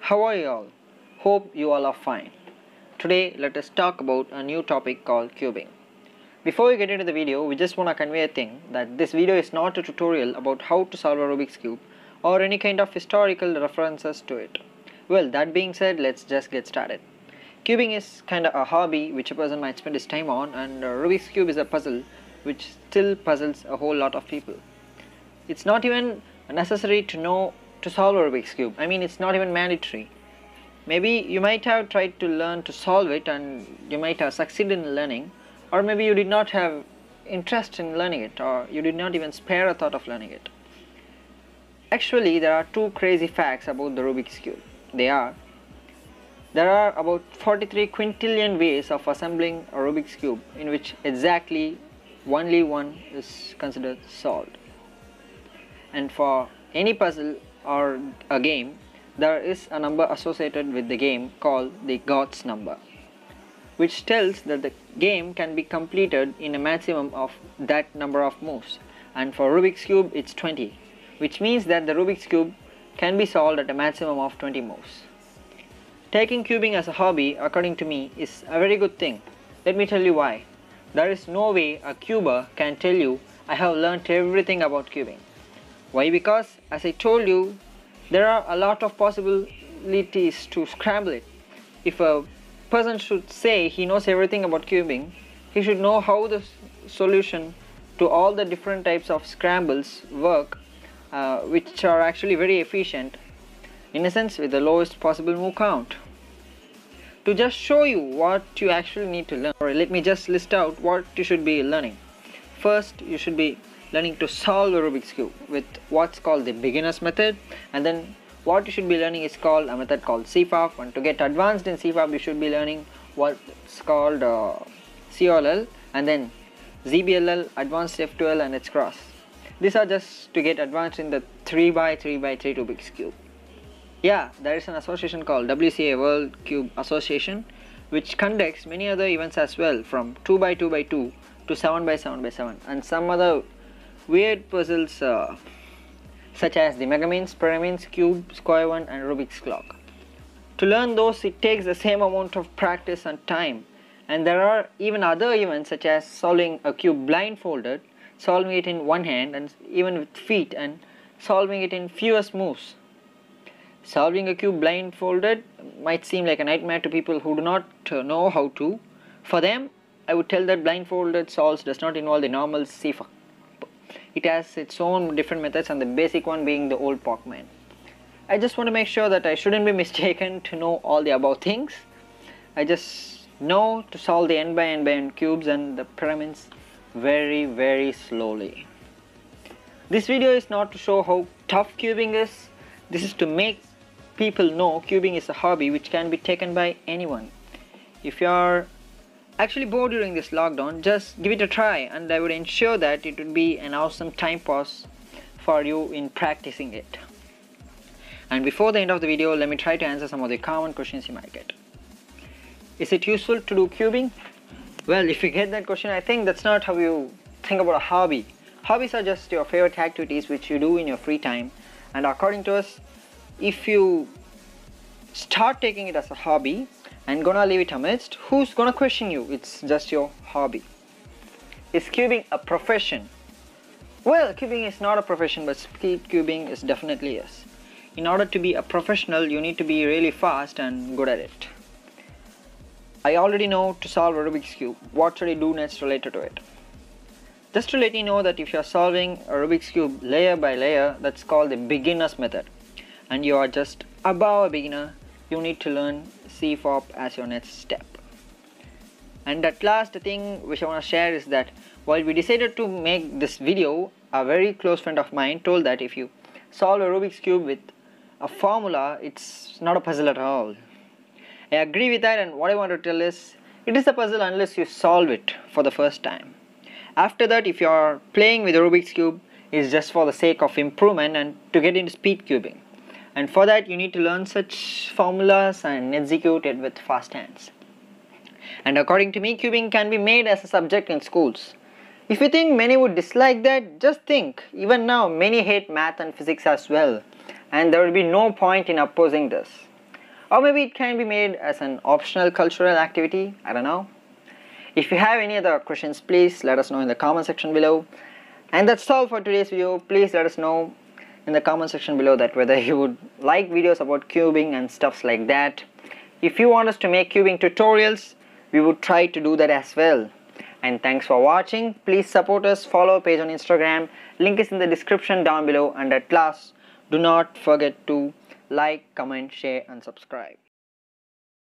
How are you all? Hope you all are fine. Today let us talk about a new topic called cubing. Before we get into the video, we just want to convey a thing that this video is not a tutorial about how to solve a Rubik's Cube or any kind of historical references to it. Well, that being said, let's just get started. Cubing is kind of a hobby which a person might spend his time on, and Rubik's Cube is a puzzle which still puzzles a whole lot of people. It's not even necessary to know to solve a Rubik's Cube. I mean, it's not even mandatory. Maybe you might have tried to learn to solve it and you might have succeeded in learning, or maybe you did not have interest in learning it, or you did not even spare a thought of learning it. Actually, there are two crazy facts about the Rubik's Cube. There are about 43 quintillion ways of assembling a Rubik's Cube, in which exactly only one is considered solved. And for any puzzle or a game, there is a number associated with the game called the God's number, which tells that the game can be completed in a maximum of that number of moves. And for Rubik's Cube, it's 20, which means that the Rubik's Cube can be solved at a maximum of 20 moves. Taking cubing as a hobby, according to me, is a very good thing. Let me tell you why. There is no way a cuber can tell you, I have learnt everything about cubing. Why? Because, as I told you, there are a lot of possibilities to scramble it. If a person should say he knows everything about cubing, he should know how the solution to all the different types of scrambles work, which are actually very efficient, in a sense with the lowest possible move count. To just show you what you actually need to learn, let me just list out what you should be learning. First, you should be learning to solve the Rubik's Cube with what's called the beginner's method, and then what you should be learning is called a method called CFOP, and to get advanced in CFOP you should be learning what's called COLL, and then ZBLL, advanced F12, and its cross. These are just to get advanced in the 3x3x3 Rubik's Cube. Yeah, there is an association called WCA World Cube Association, which conducts many other events as well, from 2x2x2 to 7x7x7, and some other weird puzzles such as the Megamins, Pyramins, Cube, Square One, and Rubik's Clock. To learn those, it takes the same amount of practice and time, and there are even other events such as solving a cube blindfolded, solving it in one hand and even with feet, and solving it in fewest moves. Solving a cube blindfolded might seem like a nightmare to people who do not know how to. For them, I would tell that blindfolded solves does not involve the normal CFOP. It has its own different methods, and the basic one being the old Pac-Man. I just want to make sure that I shouldn't be mistaken to know all the above things. I just know to solve the n by n cubes and the pyramids very slowly. This video is not to show how tough cubing is. This is to make people know cubing is a hobby which can be taken by anyone. If you are actually bored during this lockdown, just give it a try, and I would ensure that it would be an awesome time pass for you in practicing it. And before the end of the video, let me try to answer some of the common questions you might get. Is it useful to do cubing? Well, if you get that question, I think that's not how you think about a hobby. Hobbies are just your favorite activities which you do in your free time, and according to us, if you start taking it as a hobby and gonna leave it amidst, who's gonna question you? It's just your hobby. Is cubing a profession? Well, cubing is not a profession, but speed cubing is definitely yes. In order to be a professional, you need to be really fast and good at it. I already know to solve a Rubik's Cube. What should I do next related to it? Just to let you know that if you are solving a Rubik's Cube layer by layer, that's called the beginner's method, and you are just above a beginner, you need to learn CFOP as your next step. And at last, the thing which I want to share is that while we decided to make this video, a very close friend of mine told that if you solve a Rubik's Cube with a formula, it's not a puzzle at all. I agree with that, and what I want to tell is, it is a puzzle unless you solve it for the first time. After that, if you are playing with a Rubik's Cube, it's just for the sake of improvement and to get into speed cubing. And for that, you need to learn such formulas and execute it with fast hands. And according to me, cubing can be made as a subject in schools. If you think many would dislike that, just think, even now many hate math and physics as well, and there will be no point in opposing this. or maybe it can be made as an optional cultural activity, I don't know. If you have any other questions, please let us know in the comment section below. And that's all for today's video. Please let us know in the comment section below that whether you would like videos about cubing and stuffs like that. If you want us to make cubing tutorials, we would try to do that as well. And thanks for watching. Please support us, follow our page on Instagram. Link is in the description down below. And at last, do not forget to like, comment, share and subscribe.